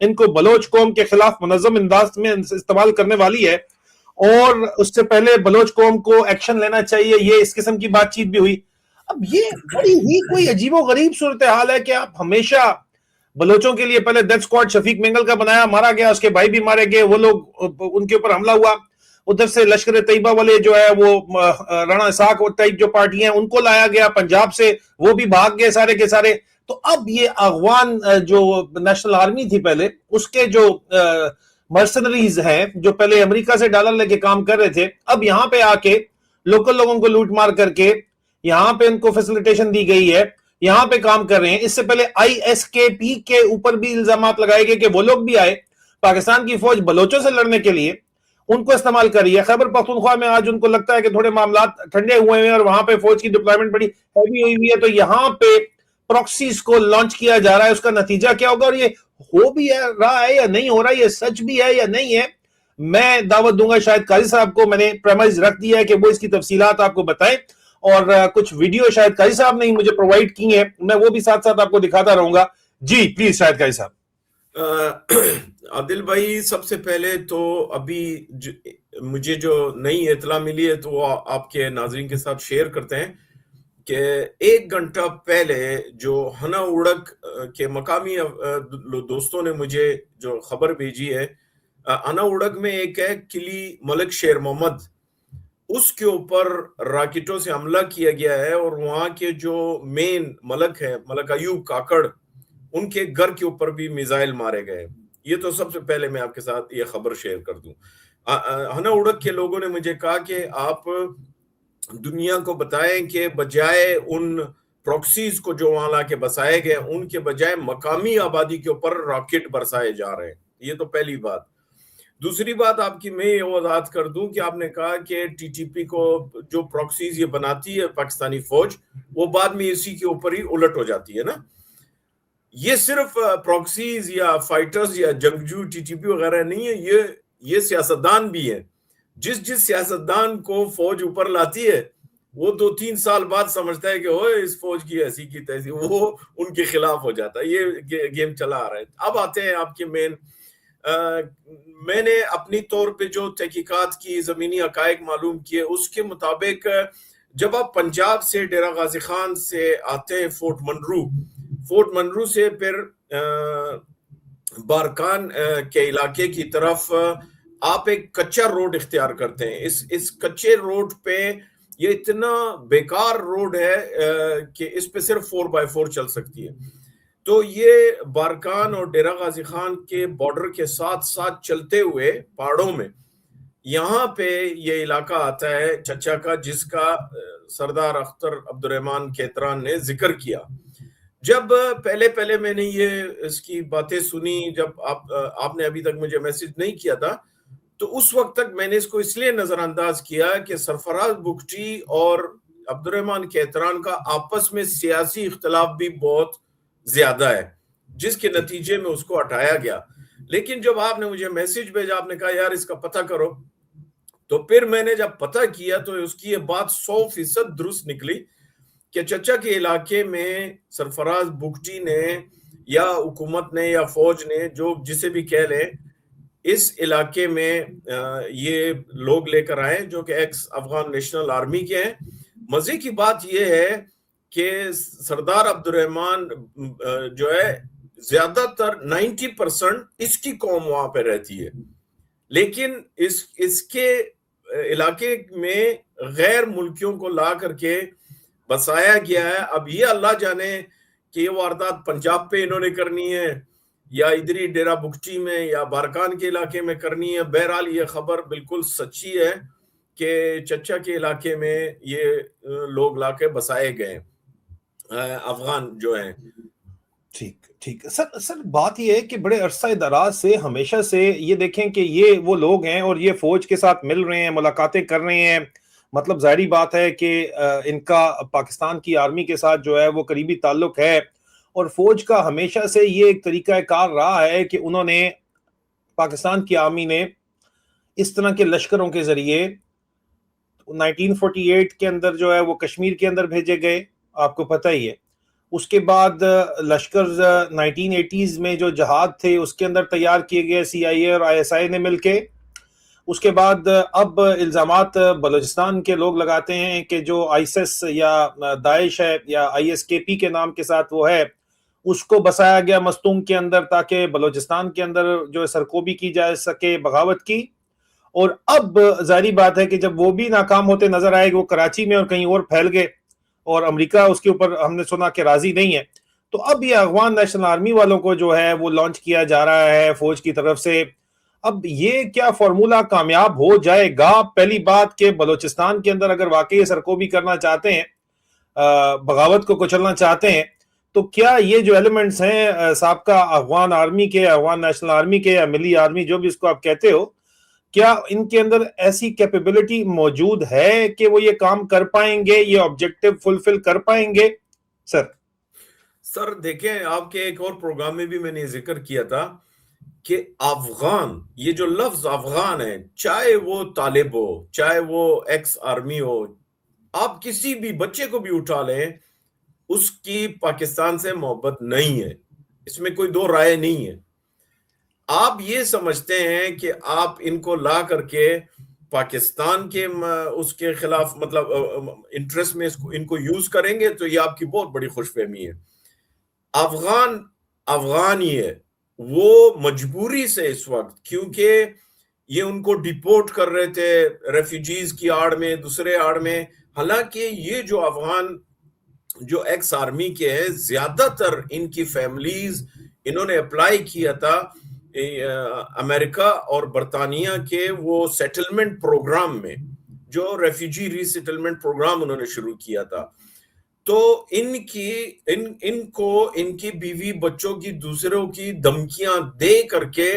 ان کو بلوچ قوم کے خلاف منظم انداز میں استعمال کرنے والی ہے، اور اس سے پہلے بلوچ قوم کو ایکشن لینا چاہیے، یہ اس قسم کی بات چیت بھی ہوئی۔ اب یہ بڑی ہی کوئی عجیب و غریب صورتحال ہے کہ آپ ہمیشہ بلوچوں کے لیے پہلے ڈیتھ اسکواڈ شفیق مینگل کا بنایا، مارا گیا، اس کے بھائی بھی مارے گئے، وہ لوگ ان کے اوپر حملہ ہوا، ادھر سے لشکر طیبہ والے جو ہے وہ رانا اسحاق ٹائپ جو پارٹی ہیں ان کو لایا گیا، پنجاب سے وہ بھی بھاگ گئے سارے کے سارے۔ تو اب یہ اغوان جو نیشنل آرمی تھی پہلے، اس کے جو مرسنریز ہیں جو پہلے امریکہ سے ڈالر لے کے کام کر رہے تھے، اب یہاں پہ آ کے لوکل لوگوں کو لوٹ مار کر کے یہاں پہ ان کو فیسیلیٹیشن دی گئی ہے، یہاں پہ کام کر رہے ہیں۔ اس سے پہلے ISKP کے اوپر بھی الزامات لگائے گئے کہ وہ لوگ بھی آئے، پاکستان کی فوج بلوچوں سے لڑنے کے لیے ان کو استعمال کر رہی ہے۔ خیبر پختونخوا میں آج ان کو لگتا ہے کہ تھوڑے معاملات ٹھنڈے ہوئے ہیں اور وہاں پہ فوج کی ڈپلائمنٹ بڑی ہیوی ہوئی ہے، تو یہاں پہ پروکسیز کو لانچ کیا جا رہا ہے۔ اس کا نتیجہ کیا ہوگا اور یہ ہو بھی رہا ہے یا نہیں ہو رہا ہے، یہ سچ بھی ہے یا نہیں ہے، میں دعوت دوں گا شاید قاضی صاحب کو، میں نے پریمائز رکھ دیا ہے کہ وہ اس کی تفصیلات آپ کو بتائیں، اور کچھ ویڈیو شاید قاضی صاحب نے مجھے پرووائڈ کی ہیں، میں وہ بھی ساتھ ساتھ آپ کو دکھاتا رہوں گا۔ جی پلیز شاید قاضی صاحب۔ عادل بھائی، سب سے پہلے تو ابھی مجھے جو نئی اطلاع ملی ہے تو وہ آپ کے ناظرین کے ساتھ شیئر کرتے ہیں کہ 1 گھنٹہ پہلے جو ہنا اڑک کے مقامی دوستوں نے مجھے جو خبر بھیجی ہے، ہنا اڑک میں ایک ہے قلعہ ملک شیر محمد، اس کے اوپر راکٹوں سے حملہ کیا گیا ہے، اور وہاں کے جو مین ملک ہے ملک ایوب کاکڑ، ان کے گھر کے اوپر بھی میزائل مارے گئے۔ یہ تو سب سے پہلے میں آپ کے ساتھ یہ خبر شیئر کر دوں۔ ہنا اڑک کے لوگوں نے مجھے کہا کہ آپ دنیا کو بتائیں کہ بجائے ان پروکسیز کو جو وہاں لا کے بسائے گئے، ان کے بجائے مقامی آبادی کے اوپر راکٹ برسائے جا رہے ہیں۔ یہ تو پہلی بات۔ دوسری بات آپ کی میں یہ وضاحت کر دوں کہ آپ نے کہا کہ TTP کو جو پروکسیز یہ بناتی ہے پاکستانی فوج، وہ بعد میں اسی کے اوپر ہی الٹ ہو جاتی ہے نا۔ یہ صرف پروکسیز یا فائٹرز یا جنگجو TTP وغیرہ نہیں ہے، یہ سیاستدان بھی ہیں۔ جس سیاستدان کو فوج اوپر لاتی ہے وہ 2-3 سال بعد سمجھتا ہے کہ اوہ اس فوج کی ایسی کی تیسی، وہ ان کے خلاف ہو جاتا ہے۔ یہ گیم چلا آ رہا ہے۔ اب آتے ہیں آپ کے مین۔ میں نے اپنی طور پہ جو تحقیقات کی، زمینی حقائق معلوم کیے، اس کے مطابق جب آپ پنجاب سے ڈیرہ غازی خان سے آتے ہیں فورٹ منرو سے پھر بارکان کے علاقے کی طرف آپ ایک کچا روڈ اختیار کرتے ہیں۔ اس کچے روڈ پہ یہ اتنا بیکار روڈ ہے کہ اس پہ صرف 4x4 چل سکتی ہے۔ تو یہ بارکان اور ڈیرہ غازی خان کے بارڈر کے ساتھ ساتھ چلتے ہوئے پہاڑوں میں یہاں پہ یہ علاقہ آتا ہے چچا کا، جس کا سردار اختر عبدالرحمن کیتران نے ذکر کیا۔ جب پہلے میں نے یہ اس کی باتیں سنی، جب آپ نے ابھی تک مجھے میسج نہیں کیا تھا، تو اس وقت تک میں نے اس کو اس لیے نظر انداز کیا کہ سرفراز بگٹی اور عبدالرحمن کیتران کا آپس میں سیاسی اختلاف بھی بہت زیادہ ہے، جس کے نتیجے میں اس کو ہٹایا گیا۔ لیکن جب آپ نے مجھے میسج بھیجا، آپ نے کہا یار اس کا پتہ کرو، تو پھر میں نے جب پتہ کیا تو اس کی یہ بات 100% درست نکلی کہ چچا کے علاقے میں سرفراز بگٹی نے یا حکومت نے یا فوج نے، جو جسے بھی کہہ لیں، اس علاقے میں یہ لوگ لے کر آئے جو کہ ایکس افغان نیشنل آرمی کے ہیں۔ مزے کی بات یہ ہے کہ سردار عبدالرحمن جو ہے زیادہ تر 90% اس کی قوم وہاں پہ رہتی ہے، لیکن اس کے علاقے میں غیر ملکیوں کو لا کر کے بسایا گیا ہے۔ اب یہ اللہ جانے کہ یہ واردات پنجاب پہ انہوں نے کرنی ہے یا ادھری ڈیرہ بگٹی میں یا بارکان کے علاقے میں کرنی ہے۔ بہرحال یہ خبر بالکل سچی ہے کہ چچا کے علاقے میں یہ لوگ لا کے بسائے گئے افغان جو ہیں۔ ٹھیک سر بات یہ ہے کہ بڑے عرصہ دراز سے ہمیشہ سے یہ دیکھیں کہ یہ وہ لوگ ہیں اور یہ فوج کے ساتھ مل رہے ہیں، ملاقاتیں کر رہے ہیں، مطلب ظاہری بات ہے کہ ان کا پاکستان کی آرمی کے ساتھ جو ہے وہ قریبی تعلق ہے، اور فوج کا ہمیشہ سے یہ ایک طریقہ کار رہا ہے کہ انہوں نے پاکستان کی آرمی نے اس طرح کے لشکروں کے ذریعے 1948 کے اندر جو ہے وہ کشمیر کے اندر بھیجے گئے، آپ کو پتہ ہی ہے، اس کے بعد لشکر 1980s میں جو جہاد تھے اس کے اندر تیار کیے گئے CIA اور ISI نے مل کے. اس کے بعد اب الزامات بلوچستان کے لوگ لگاتے ہیں کہ جو ISIS یا داعش ہے یا ISKP کے نام کے ساتھ وہ ہے, اس کو بسایا گیا مستونگ کے اندر تاکہ بلوچستان کے اندر جو سرکوبی کی جا سکے بغاوت کی. اور اب ظاہری بات ہے کہ جب وہ بھی ناکام ہوتے نظر آئے کہ وہ کراچی میں اور کہیں اور پھیل گئے اور امریکہ اس کے اوپر ہم نے سنا کہ راضی نہیں ہے, تو اب یہ افغان نیشنل آرمی والوں کو جو ہے وہ لانچ کیا جا رہا ہے فوج کی طرف سے. اب یہ کیا فارمولا کامیاب ہو جائے گا؟ پہلی بات کہ بلوچستان کے اندر اگر واقعی سرکوبی کرنا چاہتے ہیں, بغاوت کو کچلنا چاہتے ہیں, تو کیا یہ جو ایلیمنٹس ہیں سابقہ افغان آرمی کے, افغان نیشنل آرمی کے یا ملی آرمی جو بھی اس کو آپ کہتے ہو, کیا ان کے اندر ایسی کیپیبلٹی موجود ہے کہ وہ یہ کام کر پائیں گے, یہ آبجیکٹو فلفل کر پائیں گے؟ سر دیکھیں, آپ کے ایک اور پروگرام میں بھی میں نے ذکر کیا تھا کہ افغان, یہ جو لفظ افغان ہے, چاہے وہ طالب ہو, چاہے وہ ایکس آرمی ہو, آپ کسی بھی بچے کو بھی اٹھا لیں, اس کی پاکستان سے محبت نہیں ہے, اس میں کوئی دو رائے نہیں ہے. آپ یہ سمجھتے ہیں کہ آپ ان کو لا کر کے پاکستان کے اس کے خلاف مطلب انٹرسٹ میں ان کو یوز کریں گے, تو یہ آپ کی بہت بڑی خوش فہمی ہے. افغان ہی ہے, وہ مجبوری سے اس وقت, کیونکہ یہ ان کو ڈیپورٹ کر رہے تھے ریفیوجیز کی آڑ میں, دوسرے آڑ میں. حالانکہ یہ جو افغان جو ایکس آرمی کے ہیں, زیادہ تر ان کی فیملیز انہوں نے اپلائی کیا تھا امریکہ اور برطانیہ کے وہ سیٹلمنٹ پروگرام میں, جو ریفیوجی ری سیٹلمنٹ پروگرام انہوں نے شروع کیا تھا. تو ان کی بیوی بچوں کی دوسروں کی دھمکیاں دے کر کے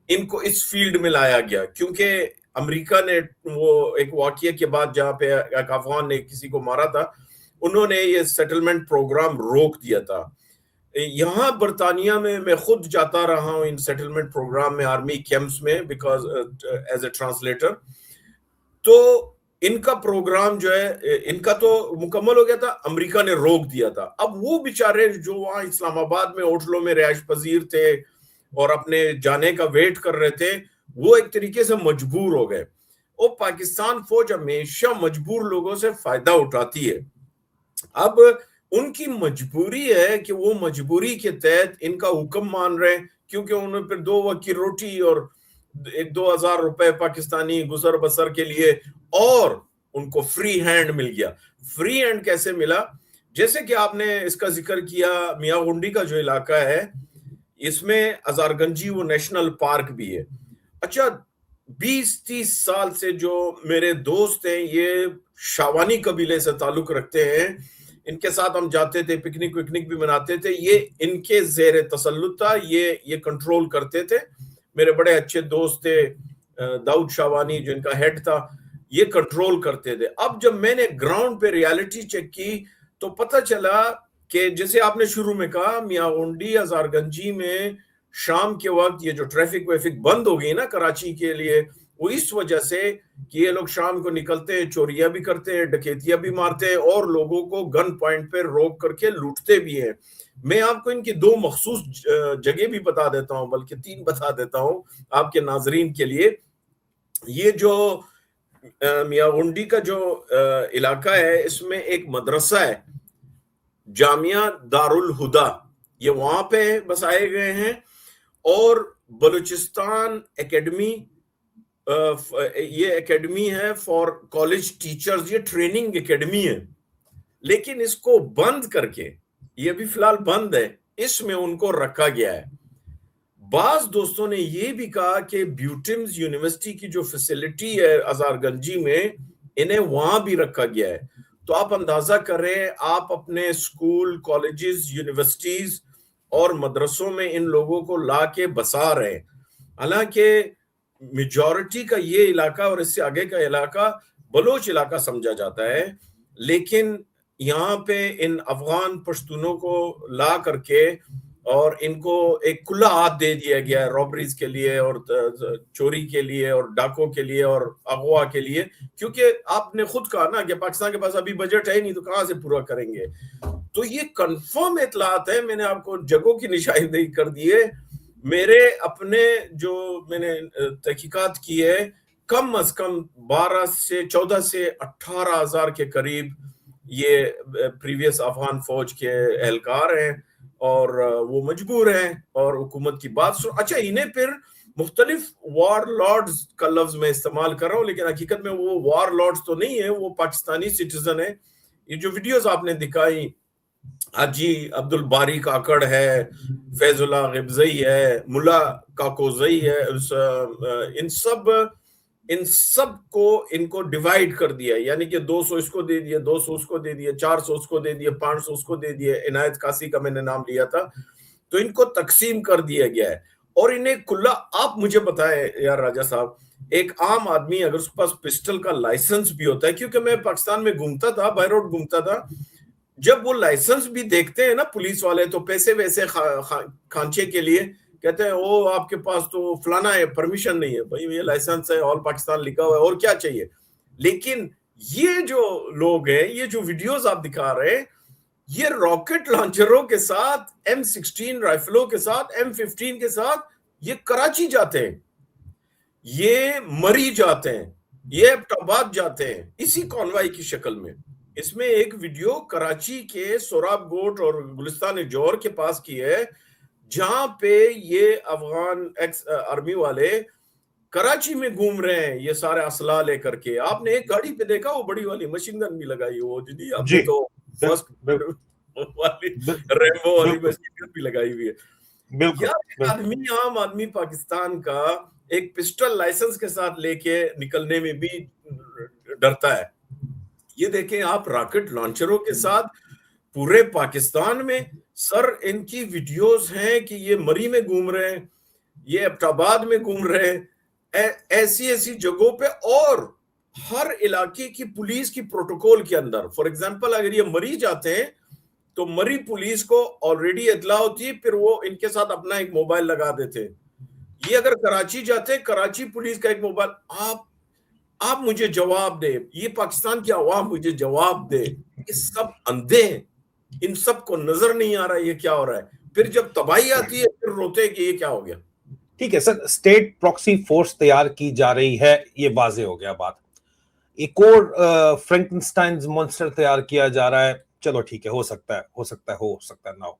ان کو اس فیلڈ میں لایا گیا, کیونکہ امریکہ نے وہ ایک واقعے کے بعد جہاں پہ ایک افغان نے کسی کو مارا تھا, انہوں نے یہ سیٹلمنٹ پروگرام روک دیا تھا. یہاں برطانیہ میں خود جاتا رہا ہوں ان سیٹلمنٹ پروگرام میں, آرمی کیمپس میں, بیکاز ایز اے ٹرانسلیٹر. تو ان کا پروگرام جو ہے ان کا تو مکمل ہو گیا تھا, امریکہ نے روک دیا تھا. اب وہ بیچارے جو وہاں اسلام آباد میں ہوٹلوں میں رہائش پذیر تھے اور اپنے جانے کا ویٹ کر رہے تھے, وہ ایک طریقے سے مجبور ہو گئے. اور پاکستان فوج ہمیشہ مجبور لوگوں سے فائدہ اٹھاتی ہے. اب ان کی مجبوری ہے کہ وہ مجبوری کے تحت ان کا حکم مان رہے ہیں, کیونکہ انہوں نے پھر 2 وقت کی روٹی اور 2,000 روپے پاکستانی گزر بسر کے لیے, اور ان کو فری ہینڈ مل گیا. فری ہینڈ کیسے ملا؟ جیسے کہ آپ نے اس کا ذکر کیا, میاں گنڈی کا جو علاقہ ہے, اس میں ہزار گنجی وہ نیشنل پارک بھی ہے. اچھا 20-30 سال سے جو میرے دوست ہیں یہ شاوانی قبیلے سے تعلق رکھتے ہیں, ان کے ساتھ ہم جاتے تھے, پکنک بھی مناتے تھے, یہ ان کے زیر تسلط تھا, یہ کنٹرول کرتے تھے. میرے بڑے اچھے دوست تھے داؤد شاوانی جو ان کا ہیڈ تھا, یہ کنٹرول کرتے تھے. اب جب میں نے گراؤنڈ پہ ریالٹی چیک کی تو پتہ چلا کہ جیسے آپ نے شروع میں کہا, میاں گنڈی ہزار گنجی میں شام کے وقت یہ جو ٹریفک ویفک بند ہو گئی نا کراچی کے لیے, وہ اس وجہ سے کہ یہ لوگ شام کو نکلتے ہیں, چوریاں بھی کرتے ہیں, ڈکیتیاں بھی مارتے ہیں, اور لوگوں کو گن پوائنٹ پہ روک کر کے لوٹتے بھی ہیں. میں آپ کو ان کی 2 مخصوص جگہ بھی بتا دیتا ہوں, بلکہ 3 بتا دیتا ہوں آپ کے ناظرین کے لیے. یہ جو میاں گنڈی کا جو علاقہ ہے, اس میں ایک مدرسہ ہے جامعہ دارالہدا, یہ وہاں پہ بسائے گئے ہیں. اور بلوچستان اکیڈمی, یہ اکیڈمی ہے فار کالج ٹیچرز, یہ ٹریننگ اکیڈمی ہے, لیکن اس کو بند کر کے, یہ بھی فی الحال بند ہے, اس میں ان کو رکھا گیا ہے. بعض دوستوں نے یہ بھی کہا کہ بیوٹمز یونیورسٹی کی جو فیسلٹی ہے ہزار گنجی میں, انہیں وہاں بھی رکھا گیا ہے. تو آپ اندازہ کریں, آپ اپنے سکول, کالجز, یونیورسٹیز اور مدرسوں میں ان لوگوں کو لا کے بسا رہے ہیں. حالانکہ میجورٹی کا یہ علاقہ اور اس سے آگے کا علاقہ بلوچ علاقہ سمجھا جاتا ہے, لیکن یہاں پہ ان افغان پشتونوں کو لا کر کے اور ان کو ایک کھلا ہاتھ دے دیا گیا ہے رابریز کے لیے اور چوری کے لیے اور ڈاکوں کے لیے اور اغوا کے لیے, کیونکہ آپ نے خود کہا نا کہ پاکستان کے پاس ابھی بجٹ ہے نہیں, تو کہاں سے پورا کریں گے. تو یہ کنفرم اطلاعات ہیں, میں نے آپ کو جگہوں کی نشاندہی کر دی ہے. میرے اپنے جو میں نے تحقیقات کی ہے, کم از کم 14 سے 18 ہزار کے قریب یہ پریویس افغان فوج کے اہلکار ہیں, اور وہ مجبور ہیں اور حکومت کی بات سن. اچھا, انہیں پھر مختلف وار لارڈز کا لفظ میں استعمال کر رہا ہوں, لیکن حقیقت میں وہ وار لارڈز تو نہیں ہیں, وہ پاکستانی سٹیزن ہیں. یہ جو ویڈیوز آپ نے دکھائی, حاجی عبد الباری کاکڑ ہے, فیض اللہ غبزئی ہے, ملا کاکوزئی ہے, ان سب کو ان کو ڈیوائیڈ کر دیا, یعنی کہ 200 اس کو دے دیے, 200 اس کو دے دیے, 400 اس کو دے دیے, 500 اس کو دے دیے. عنایت قاسی کا میں نے نام لیا تھا. تو ان کو تقسیم کر دیا گیا ہے, اور انہیں کھلا. آپ مجھے بتائیں یار راجہ صاحب, ایک عام آدمی اگر اس کے پاس پسٹل کا لائسنس بھی ہوتا ہے, کیونکہ میں پاکستان میں گھومتا تھا, بائی روڈ گھومتا تھا, جب وہ لائسنس بھی دیکھتے ہیں نا پولیس والے, تو پیسے ویسے کھانچے کے لیے کہتے ہیں او آپ کے پاس تو فلانا ہے, پرمیشن نہیں ہے. بھائی یہ لائسنس ہے, آل پاکستان لکھا ہوا ہے, اور کیا چاہیے. لیکن یہ جو لوگ ہیں, یہ جو ویڈیوز آپ دکھا رہے ہیں, یہ راکٹ لانچروں کے ساتھ, M16 رائفلوں کے ساتھ, M15 کے ساتھ یہ کراچی جاتے ہیں, یہ مری جاتے ہیں, یہ ایبٹ آباد جاتے ہیں اسی کانوائی کی شکل میں. اس میں ایک ویڈیو کراچی کے سوراب گوٹ اور گلستان جوہر کے پاس کی ہے, جہاں پہ یہ افغان ایکس آرمی والے کراچی میں گھوم رہے ہیں یہ سارے اسلحہ لے کر کے. آپ نے ایک گاڑی پہ دیکھا وہ بڑی والی مشین گن بھی لگائی, وہ جی آپ نے تو فرسٹ والی ریمبو والی مشین گن بھی لگائی ہوئی ہے. آدمی, عام آدمی پاکستان کا ایک پسٹل لائسنس کے ساتھ لے کے نکلنے میں بھی ڈرتا ہے. یہ دیکھیں آپ, راکٹ لانچروں کے ساتھ پورے پاکستان میں. سر ان کی ویڈیوز ہیں کہ یہ مری میں گھوم رہے ہیں, یہ ایبٹ آباد میں گھوم رہے ہیں, ایسی جگہوں پہ, اور ہر علاقے کی پولیس کی پروٹوکول کے اندر. فار ایگزامپل اگر یہ مری جاتے ہیں تو مری پولیس کو آلریڈی اطلاع ہوتی ہے, پھر وہ ان کے ساتھ اپنا ایک موبائل لگا دیتے. یہ اگر کراچی جاتے ہیں, کراچی پولیس کا ایک موبائل. آپ مجھے جواب دے, یہ پاکستان کی عوام مجھے جواب دے, یہ سب اندھے ہیں, ان سب کو نظر نہیں آ رہا یہ کیا ہو رہا ہے. پھر جب تباہی آتی ہے پھر روتے کہ یہ کیا ہو گیا. ٹھیک ہے سر, اسٹیٹ پراکسی فورس تیار کی جا رہی ہے, یہ واضح ہو گیا بات. ایک اور فرینکنسٹائنز مونسٹر تیار کیا جا رہا ہے, چلو ٹھیک ہے, ہو سکتا ہے نہ ہو.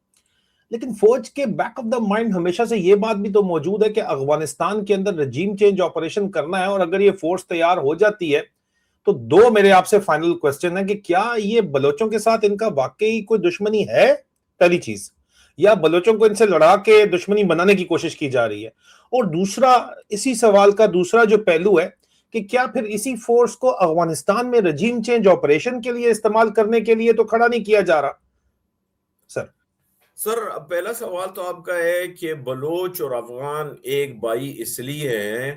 لیکن فوج کے بیک آف دا مائنڈ ہمیشہ سے یہ بات بھی تو موجود ہے کہ افغانستان کے اندر رجیم چینج آپریشن کرنا ہے, اور اگر یہ فورس تیار ہو جاتی ہے تو دو میرے آپ سے فائنل کوسچن ہے کہ کیا یہ بلوچوں کے ساتھ ان کا واقعی کوئی دشمنی ہے, پہلی چیز, یا بلوچوں کو ان سے لڑا کے دشمنی بنانے کی کوشش کی جا رہی ہے. اور دوسرا, اسی سوال کا دوسرا جو پہلو ہے کہ کیا پھر اسی فورس کو افغانستان میں رجیم چینج آپریشن کے لیے استعمال کرنے کے لیے تو کھڑا نہیں کیا جا رہا. سر پہلا سوال تو آپ کا ہے کہ بلوچ اور افغان ایک بھائی اس لیے ہیں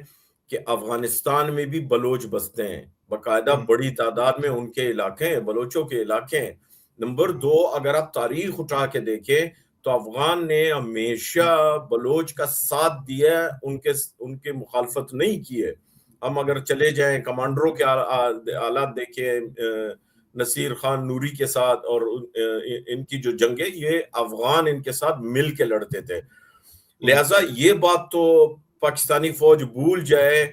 کہ افغانستان میں بھی بلوچ بستے ہیں, باقاعدہ بڑی تعداد میں ان کے علاقے ہیں, بلوچوں کے علاقے ہیں. نمبر 2, اگر آپ تاریخ اٹھا کے دیکھیں تو افغان نے ہمیشہ بلوچ کا ساتھ دیا, ان کے مخالفت نہیں کی ہے. ہم اگر چلے جائیں کمانڈروں کے حالات دیکھیں, نصیر خان نوری کے ساتھ اور ان کی جو جنگیں, یہ افغان ان کے ساتھ مل کے لڑتے تھے. لہٰذا یہ بات تو پاکستانی فوج بھول جائے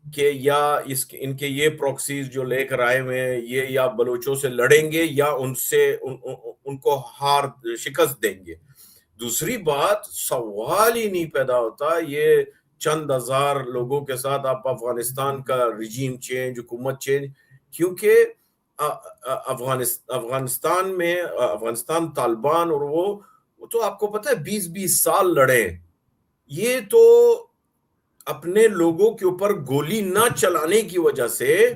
کہ یا ان کے یہ پروکسیز جو لے کر آئے ہوئے ہیں, یہ یا بلوچوں سے لڑیں گے یا ان کو شکست دیں گے. دوسری بات, سوال ہی نہیں پیدا ہوتا یہ چند ہزار لوگوں کے ساتھ آپ افغانستان کا رجیم چینج, حکومت چینج, کیونکہ افغانستان طالبان اور وہ تو آپ کو پتہ ہے 20 سال لڑے. یہ تو اپنے لوگوں کے اوپر گولی نہ چلانے کی وجہ سے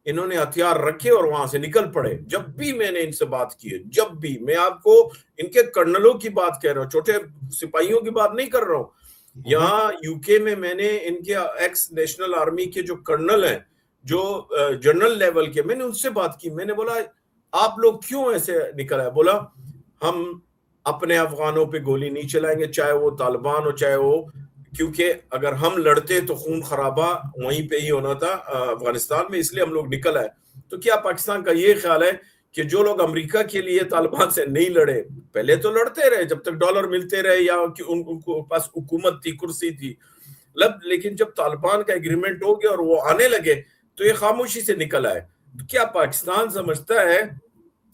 انہوں نے ہتھیار رکھے اور وہاں سے نکل پڑے. جب بھی میں نے ان سے بات کی ہے, جب بھی میں آپ کو ان کے کرنلوں کی بات کہہ رہا ہوں, چھوٹے سپاہیوں کی بات نہیں کر رہا ہوں. یہاں UK میں نے ان کے ایکس نیشنل آرمی کے جو کرنل ہیں, جو جنرل لیول کے, میں نے ان سے بات کی. میں نے بولا آپ لوگ کیوں ایسے نکل آئے؟ بولا ہم اپنے افغانوں پہ گولی نہیں چلائیں گے, چاہے وہ طالبان ہو چاہے وہ, کیونکہ اگر ہم لڑتے تو خون خرابہ وہیں پہ ہی ہونا تھا افغانستان میں, اس لیے ہم لوگ نکل آئے. تو کیا پاکستان کا یہ خیال ہے کہ جو لوگ امریکہ کے لیے طالبان سے نہیں لڑے، پہلے تو لڑتے رہے جب تک ڈالر ملتے رہے یا ان کو پاس حکومت تھی، کرسی تھی، لیکن جب طالبان کا ایگریمنٹ ہو گیا اور وہ آنے لگے تو یہ خاموشی سے نکل آئے. کیا پاکستان سمجھتا ہے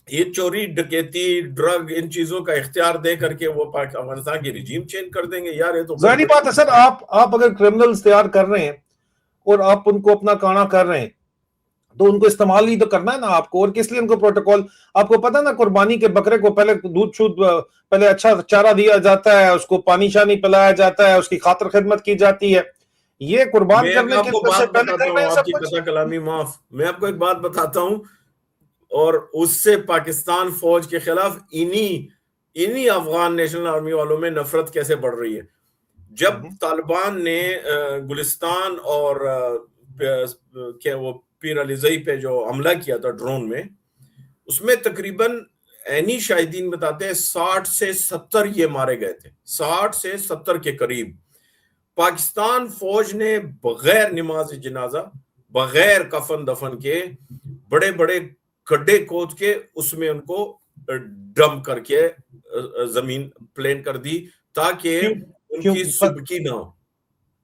یہ چوری ڈکیتی ڈرگ ان چیزوں کا اختیار دے کر کے وہ افغانستان کی رجیم چینج کر دیں گے؟ یار یہ تو ظاہری بات ہے سر، آپ اگر کرمنلز تیار کر رہے ہیں اور آپ ان کو اپنا کانا کر رہے ہیں تو ان کو استعمال ہی تو کرنا ہے نا آپ کو. اور کس لیے ان کو پروٹوکول، آپ کو پتا نا قربانی کے بکرے کو پہلے دودھ شودھ پہلے اچھا چارہ دیا جاتا ہے، اس کو پانی شانی پلایا جاتا ہے، اس کی خاطر خدمت کی جاتی ہے. یہ قربان کرنے میں آپ کے کو سے بات پہلے بتاتا کر رہے ہوں، ہیں آپ سب کی کچھ. قطع کلامی معاف، میں آپ کو ایک بات بتاتا ہوں، اور اس سے پاکستان فوج کے خلاف انہی افغان نیشنل آرمی والوں میں نفرت کیسے بڑھ رہی ہے. جب طالبان نے گلستان اور وہ پیر علی زئی پہ جو حملہ کیا تھا ڈرون میں، اس میں تقریباً عینی شاہدین بتاتے ہیں 60 سے 70 یہ مارے گئے تھے، 60 سے 70 کے قریب. پاکستان فوج نے بغیر نماز جنازہ، بغیر کفن دفن کے بڑے بڑے گڈھے کھود کے اس میں ان کو ڈم کر کے زمین پلین کر دی تاکہ ان کی سبکی نہ ہو،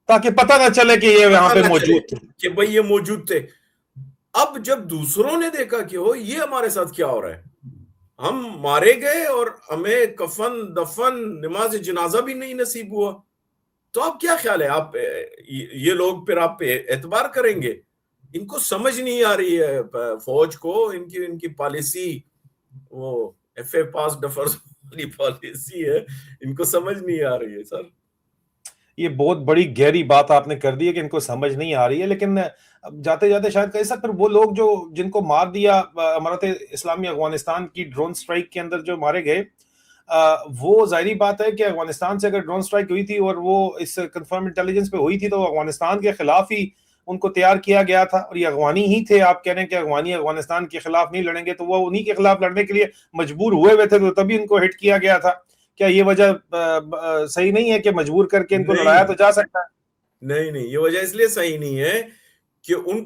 تاکہ پتہ نہ چلے کہ یہ یہاں پہ موجود تھے، کہ بھئی یہ موجود تھے. اب جب دوسروں نے دیکھا کہ ہو یہ ہمارے ساتھ کیا ہو رہا ہے، ہم مارے گئے اور ہمیں کفن دفن نماز جنازہ بھی نہیں نصیب ہوا، تو اب کیا خیال ہے آپ یہ لوگ پھر آپ پہ اعتبار کریں گے؟ ان کو سمجھ نہیں آ رہی ہے فوج کو، ان کی پالیسی وہ ایف اے پاس ڈفرز والی پالیسی ہے، ان کو سمجھ نہیں آ رہی ہے. سر یہ بہت بڑی گہری بات آپ نے کر دی ہے کہ ان کو سمجھ نہیں آ رہی ہے. لیکن جاتے جاتے شاید کہہ سکتے وہ لوگ جن کو مار دیا امارت اسلامی افغانستان کی ڈرون سٹرائک کے اندر جو مارے گئے، وہ ظاہری بات ہے کہ افغانستان سے اگر ڈرون سٹرائک ہوئی تھی اور وہ اس کنفرم انٹیلیجنس پہ ہوئی تھی تو افغانستان کے خلاف ہی ان کو تیار کیا گیا تھا، اور یہ افغانی ہی تھے. آپ کہہ رہے ہیں کہ افغانی افغانستان کے خلاف نہیں لڑیں گے، تو وہ انہی کے خلاف لڑنے کے لیے مجبور ہوئے تھے، تو تبھی ان کو ہٹ کیا گیا تھا. کیا یہ وجہ صحیح نہیں ہے کہ مجبور کر کے ان کو لڑایا تو جا سکتا ہے؟ نہیں، یہ وجہ اس لیے صحیح نہیں ہے کہ ان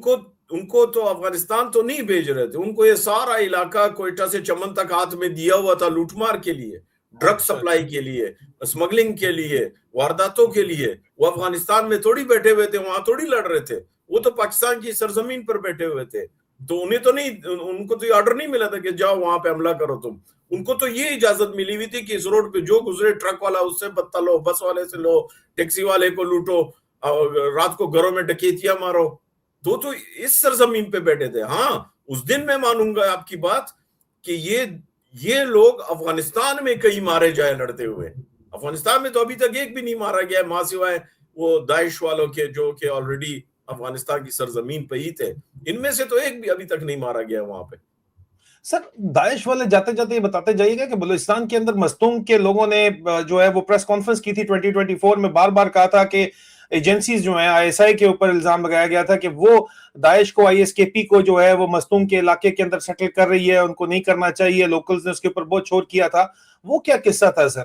کو تو افغانستان تو نہیں بھیج رہے تھے، ان کو یہ سارا علاقہ کوئٹہ سے چمن تک ہاتھ میں دیا ہوا تھا لوٹ مار کے لیے، ڈرگ سپلائی کے لیے، اسمگلنگ کے لیے، وارداتوں کے لیے. وہ افغانستان میں تھوڑی بیٹھے ہوئے تھے، وہاں تھوڑی لڑ رہے تھے، وہ تو پاکستان کی سرزمین پر بیٹھے ہوئے تھے. تو ان کو تو یہ آرڈر نہیں ملا تھا کہ جاؤ وہاں پہ حملہ کرو تم. ان کو تو یہ اجازت ملی ہوئی تھی کہ اس روڈ پہ جو گزرے ٹرک والا اس سے بدتہ لو، بس والے سے لو، ٹیکسی والے کو لوٹو، رات کو گھروں میں ڈکیتیاں مارو. تو اس سرزمین پہ بیٹھے تھے. ہاں اس دن میں مانوں گا آپ کی بات کہ یہ لوگ افغانستان میں کئی مارے جائے لڑتے ہوئے. افغانستان میں تو ابھی تک ایک بھی نہیں مارا گیا ماں سوائے وہ داعش والوں کے جو کہ آلریڈی افغانستان کی سرزمین پہ ہی تھے. ان میں سے تو ایک بھی ابھی تک نہیں مارا گیا وہاں پہ. سر داعش والے جاتے جاتے یہ بتاتے جائیے گا کہ بلوچستان کے اندر مستونگ کے لوگوں نے جو ہے وہ پریس کانفرنس کی تھی 2024 میں، بار بار کہا تھا کہ ایجنسیز جو ہیں آئی ایس آئی کے اوپر الزام لگایا گیا تھا کہ وہ داعش کو، آئی ایس کے پی کو جو ہے وہ مستونگ کے علاقے کے اندر سیٹل کر رہی ہے، ان کو نہیں کرنا چاہیے. لوکلز نے اس کے اوپر بہت شور کیا تھا. وہ کیا قصہ تھا سر؟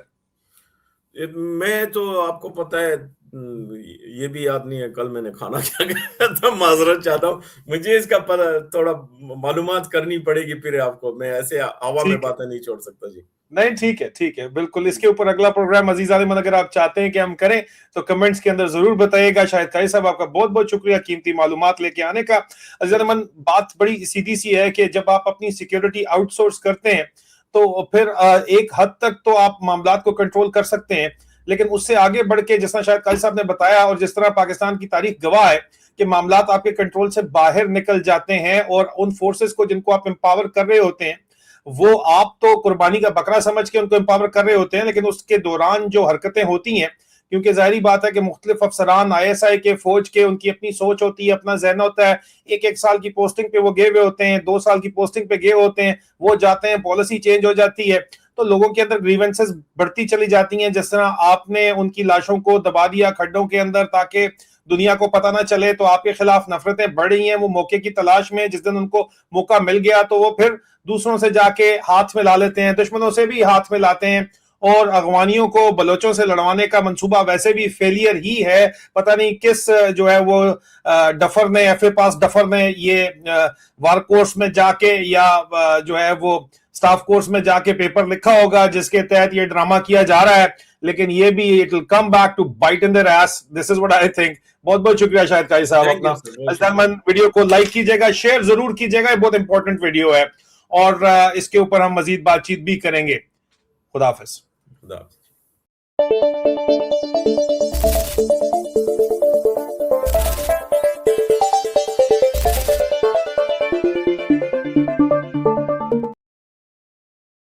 میں تو آپ کو پتا ہے یہ بھی یاد نہیں ہے کل میں نے کھانا کیا گیا تھا، معذرت چاہتا ہوں، مجھے اس کا تھوڑا معلومات کرنی پڑے گی پھر آپ کو، میں ایسے ہوا میں باتیں نہیں چھوڑ سکتا. جی نہیں ٹھیک ہے بالکل. اس کے اوپر اگلا پروگرام عزیز عالمان اگر آپ چاہتے ہیں کہ ہم کریں تو کمنٹس کے اندر ضرور بتائیے گا. شاہد قاری صاحب آپ کا بہت بہت شکریہ قیمتی معلومات لے کے آنے کا. عزیز عالمان بات بڑی سیدھی سی ہے کہ جب آپ اپنی سیکیورٹی آؤٹ سورس کرتے ہیں تو پھر ایک حد تک تو آپ معاملات کو کنٹرول کر سکتے ہیں، لیکن اس سے آگے بڑھ کے جس طرح شاہد قاری صاحب نے بتایا اور جس طرح پاکستان کی تاریخ گواہ ہے کہ معاملات آپ کے کنٹرول سے باہر نکل جاتے ہیں، اور ان فورسز کو جن کو آپ امپاور کر رہے ہوتے ہیں وہ آپ تو قربانی کا بکرا سمجھ کے ان کو امپاور کر رہے ہوتے ہیں، لیکن اس کے دوران جو حرکتیں ہوتی ہیں، کیونکہ ظاہری بات ہے کہ مختلف افسران آئی ایس آئی کے، فوج کے، ان کی اپنی سوچ ہوتی ہے، اپنا ذہن ہوتا ہے. ایک سال کی پوسٹنگ پہ وہ گئے ہوئے ہوتے ہیں، 2 سال کی پوسٹنگ پہ گئے ہوتے ہیں، وہ جاتے ہیں، پالیسی چینج ہو جاتی ہے تو لوگوں کے اندر گریونسز بڑھتی چلی جاتی ہیں. جس طرح آپ نے ان کی لاشوں کو دبا دیا کھڈوں کے اندر تاکہ دنیا کو پتہ نہ چلے، تو آپ کے خلاف نفرتیں بڑھ رہی ہیں. وہ موقع کی تلاش میں جس دن ان کو موقع مل گیا تو وہ پھر دوسروں سے جا کے ہاتھ ملا لیتے ہیں، دشمنوں سے بھی ہاتھ ملاتے ہیں، اور اغوانیوں کو بلوچوں سے لڑوانے کا منصوبہ ویسے بھی فیلئر ہی ہے. پتہ نہیں کس جو ہے وہ ڈفر نے ایف اے پاس ڈفر نے یہ وار کورس میں جا کے یا جو ہے وہ سٹاف کورس میں جا کے پیپر لکھا ہوگا جس کے تحت یہ ڈرامہ کیا جا رہا ہے, لیکن یہ بھی it will come back to bite in their ass. This is what I think. بہت بہت شکریہ شاہد قاری صاحب اپنا. ویڈیو کو لائک کیجئے گا, شیئر ضرور کیجئے گا, یہ بہت امپورٹنٹ ویڈیو ہے اور اس کے اوپر ہم مزید بات چیت بھی کریں گے. خدا حافظ.